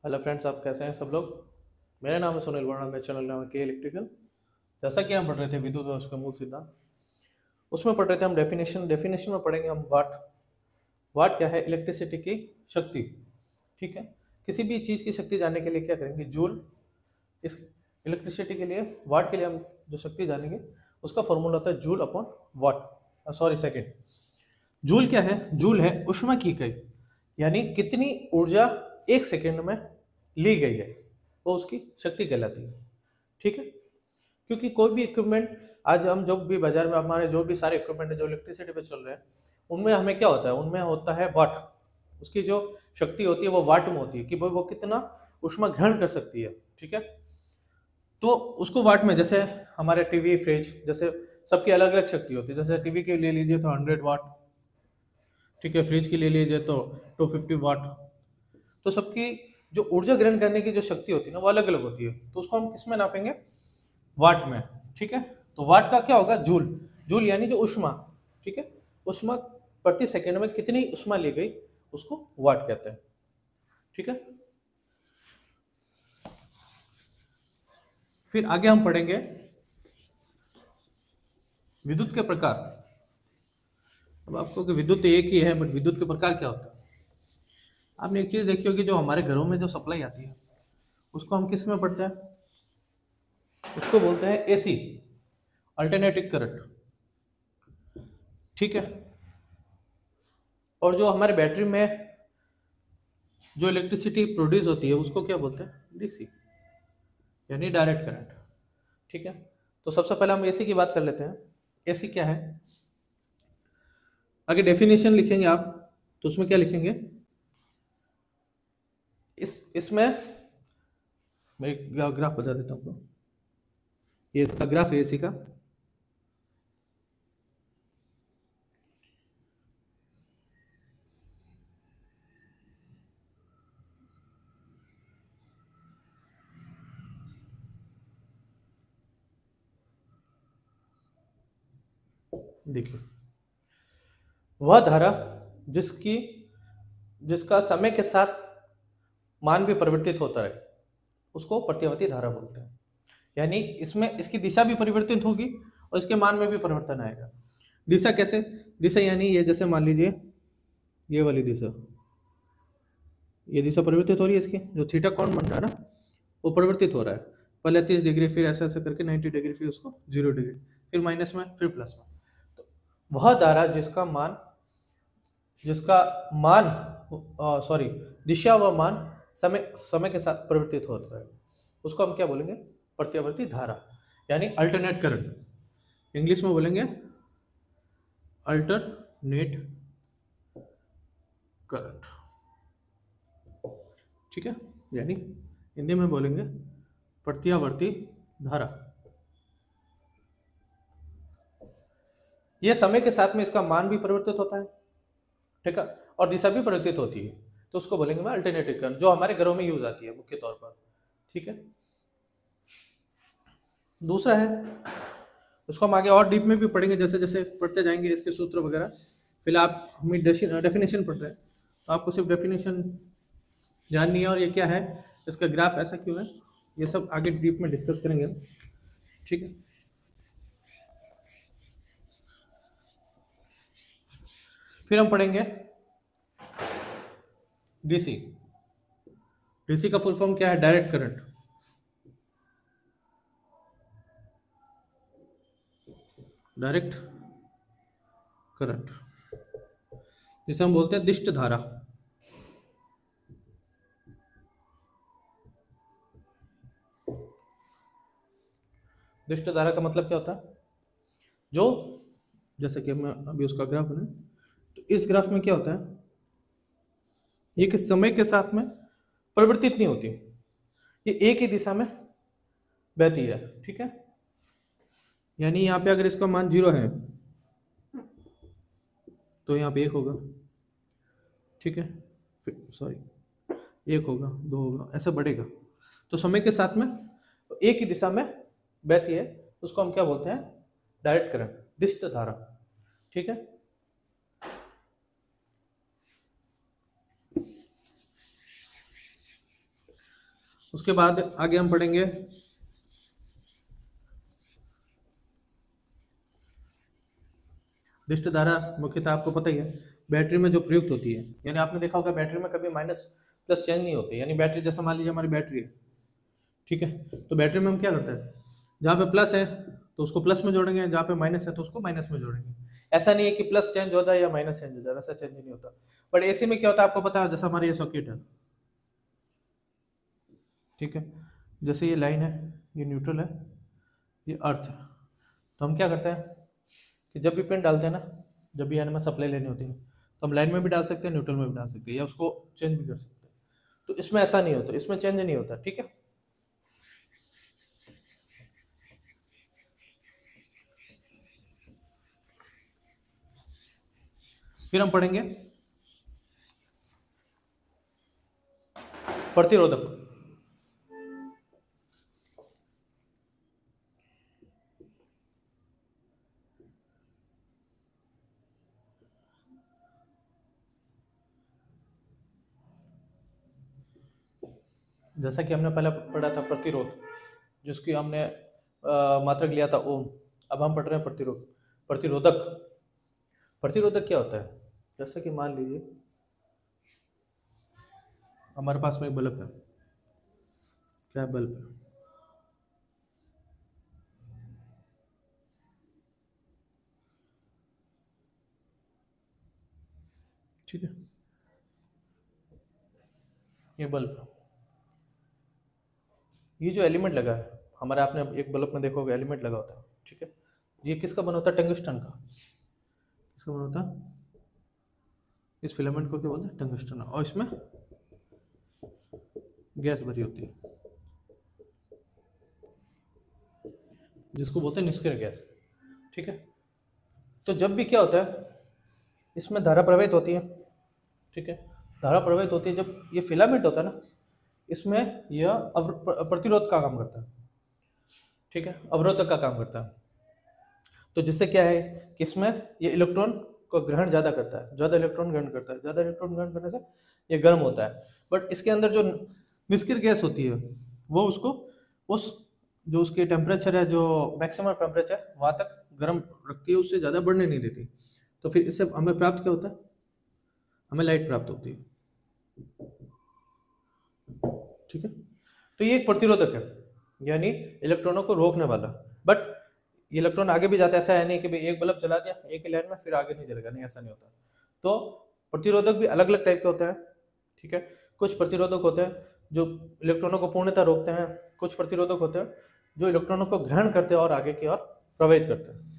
Hello friends, आप कैसे हैं सब लोग। मेरा नाम है सुनील वर्मा, मेरे चैनल नाम है के इलेक्ट्रिकल। जैसा कि हम पढ़ रहे थे विद्युत और उसका मूल सिद्धांत, उसमें पढ़ रहे थे हम डेफिनेशन में पढ़ेंगे हम वाट। वाट क्या है? इलेक्ट्रिसिटी की शक्ति। ठीक है। किसी भी चीज़ की शक्ति जानने के लिए क्या करेंगे? जूल। इस इलेक्ट्रिसिटी के लिए, वाट के लिए हम जो शक्ति जानेंगे उसका फॉर्मूला होता है जूल अपॉन वाट, सॉरी सेकेंड। जूल क्या है? जूल है ऊष्मा की इकाई, यानी कितनी ऊर्जा एक सेकेंड में ली गई है, वो उसकी शक्ति कहलाती है। ठीक है। क्योंकि कोई भी इक्विपमेंट, आज हम जो भी बाजार में हमारे जो भी सारे इक्विपमेंट है जो इलेक्ट्रिसिटी पे चल रहे हैं, उनमें हमें क्या होता है? उनमें होता है वाट। उसकी जो शक्ति होती है वो वाट में होती है कि भाई वो कितना ऊष्मा ग्रहण कर सकती है। ठीक है। तो उसको वाट में, जैसे हमारे टीवी फ्रिज जैसे सबकी अलग अलग शक्ति होती है। जैसे टीवी के लिए लीजिए तो 100 वाट। ठीक है। फ्रिज के लिए लीजिए तो 250 वाट। तो सबकी जो ऊर्जा ग्रहण करने की जो शक्ति होती है ना, वो अलग अलग होती है। तो उसको हम किस में नापेंगे? वाट में। ठीक है। तो वाट का क्या होगा? जूल। जूल यानी जो ऊष्मा। ठीक है। ऊष्मा प्रति सेकंड में कितनी ऊष्मा ली गई, उसको वाट कहते हैं। ठीक है। फिर आगे हम पढ़ेंगे विद्युत के प्रकार। अब आपको कि विद्युत एक ही है, बट विद्युत के प्रकार क्या होता है? आपने एक चीज देखी होगी, जो हमारे घरों में जो सप्लाई आती है उसको हम किस में पढ़ते हैं? उसको बोलते हैं एसी, अल्टरनेटिंग करंट। ठीक है। और जो हमारे बैटरी में जो इलेक्ट्रिसिटी प्रोड्यूस होती है उसको क्या बोलते हैं? डीसी, यानी डायरेक्ट करंट। ठीक है। तो सबसे पहले हम एसी की बात कर लेते हैं। एसी क्या है? आगे डेफिनेशन लिखेंगे आप, तो उसमें क्या लिखेंगे? इसमें मैं एक ग्राफ बता देता हूँ आपको। ये इसका ग्राफ है एसी का। देखिए, वह धारा जिसकी जिसका समय के साथ मान भी परिवर्तित होता है उसको प्रतिवर्ती धारा बोलते हैं। यानी इसमें इसकी दिशा भी परिवर्तित होगी और इसके मान में भी परिवर्तन आएगा। दिशा कैसे? दिशा यानी ये, जैसे मान लीजिए ये वाली दिशा, ये दिशा परिवर्तित हो रही है। इसकी जो थीटा कोण बन रहा है ना, वो परिवर्तित हो रहा है। पहले 30 डिग्री, फिर ऐसे ऐसे करके 90 डिग्री, फिर उसको 0 डिग्री, फिर माइनस में, फिर प्लस में। तो वह धारा जिसका मान सॉरी, दिशा व मान समय समय के साथ परिवर्तित होता है, उसको हम क्या बोलेंगे? प्रत्यावर्ती धारा, यानी अल्टरनेट करंट। इंग्लिश में बोलेंगे अल्टरनेट करंट। ठीक है। यानी हिंदी में बोलेंगे प्रत्यावर्ती धारा। यह समय के साथ में इसका मान भी परिवर्तित होता है। ठीक है। और दिशा भी परिवर्तित होती है, तो उसको बोलेंगे मैं अल्टरनेटिव करंट, जो हमारे घरों में यूज आती है मुख्य तौर पर। ठीक है। दूसरा है, उसको हम आगे और डीप में भी पढ़ेंगे, जैसे जैसे पढ़ते जाएंगे इसके सूत्र वगैरह। फिलहाल हम डेफिनेशन पढ़ रहे हैं, तो आपको सिर्फ डेफिनेशन जाननी है और ये क्या है, इसका ग्राफ ऐसा क्यों है, ये सब आगे डीप में डिस्कस करेंगे हम। ठीक है। फिर हम पढ़ेंगे डीसी। डीसी का फुल फॉर्म क्या है? Direct current. डायरेक्ट करंट जिसे हम बोलते हैं दिष्ट धारा। दिष्ट धारा का मतलब क्या होता है? जो, जैसे कि मैं अभी उसका ग्राफ बना, तो इस ग्राफ में क्या होता है, ये किस समय के साथ में परिवर्तित नहीं होती, ये एक ही दिशा में बहती है। ठीक है। यानी यहाँ पे अगर इसका मान 0 है तो यहाँ पे 1 होगा। ठीक है। फिर सॉरी, 1 होगा, 2 होगा, ऐसा बढ़ेगा। तो समय के साथ में एक ही दिशा में बहती है, उसको हम क्या बोलते हैं? डायरेक्ट करंट, दिष्ट धारा। ठीक है। उसके बाद आगे हम पढ़ेंगे दिष्ट धारा। मुख्यतः आपको पता ही है बैटरी में जो प्रयुक्त होती है, यानी आपने देखा होगा बैटरी में कभी माइनस प्लस चेंज नहीं होते। यानी बैटरी जैसे मान लीजिए हमारी बैटरी है, ठीक है, तो बैटरी में हम क्या करते हैं, जहाँ पे प्लस है तो उसको प्लस में जोड़ेंगे, जहाँ पे माइनस है तो उसको माइनस में जोड़ेंगे। ऐसा नहीं है कि प्लस चेंज हो जाए या माइनस चेंज हो जाए, वैसा चेंज नहीं होता। बट एसी में क्या होता है आपको पता है, जैसा हमारा ये सर्किट है, ठीक है, जैसे ये लाइन है, ये न्यूट्रल है, ये अर्थ है, तो हम क्या करते हैं कि जब भी पिन डालते हैं ना, जब भी में सप्लाई लेनी होती है तो हम लाइन में भी डाल सकते हैं, न्यूट्रल में भी डाल सकते हैं, या उसको चेंज भी कर सकते हैं। तो इसमें ऐसा नहीं होता, इसमें चेंज नहीं होता, ठीक है। फिर हम पढ़ेंगे प्रतिरोधक। जैसा कि हमने पहले पढ़ा था प्रतिरोध, जिसकी हमने मात्रक लिया था ओम। अब हम पढ़ रहे हैं प्रतिरोध, प्रतिरोधक। प्रतिरोधक क्या होता है, जैसा कि मान लीजिए हमारे पास में एक बल्ब है, क्या है, बल्ब है, ठीक है, ये बल्ब है। ये जो एलिमेंट लगा है हमारे, आपने एक बल्ब में देखोगे एलिमेंट लगा होता है, ठीक है, ये किसका बना होता है, टंगस्टन का। किसका बना होता है, इस फिलामेंट को क्या बोलते हैं, टंगस्टन, और इसमें गैस भरी होती है जिसको बोलते हैं निष्क्रिय गैस, ठीक है। तो जब भी क्या होता है, इसमें धारा प्रवाहित होती है, ठीक है, धारा प्रवाहित होती है, जब ये फिलामेंट होता है ना, इसमें यह प्रतिरोध का काम करता है, ठीक है, अवरोधक का काम करता है। तो जिससे क्या है कि इसमें ये इलेक्ट्रॉन को ग्रहण ज़्यादा करता है, ज़्यादा इलेक्ट्रॉन ग्रहण करता है, ज़्यादा इलेक्ट्रॉन ग्रहण करने से ये गर्म होता है। बट इसके अंदर जो निष्क्रिय गैस होती है वो उसको उस जो उसके टेम्परेचर है, जो मैक्सिमम टेम्परेचर वहाँ तक गर्म रखती है, उससे ज़्यादा बढ़ने नहीं देती। तो फिर इससे हमें प्राप्त क्या होता है, हमें लाइट प्राप्त होती है, ठीक है। तो ये एक प्रतिरोधक है, यानी इलेक्ट्रॉनों को रोकने वाला। बट इलेक्ट्रॉन आगे भी जाता है, ऐसा है नहीं कि भाई एक बल्ब जला दिया एक ही लाइन में फिर आगे नहीं जलेगा, नहीं, ऐसा नहीं होता। तो प्रतिरोधक भी अलग अलग टाइप के होते हैं, ठीक है। कुछ प्रतिरोधक होते हैं जो इलेक्ट्रॉनों को पूर्णतः रोकते हैं, कुछ प्रतिरोधक होते हैं जो इलेक्ट्रॉनों को ग्रहण करते हैं और आगे की ओर प्रवाहित करते हैं।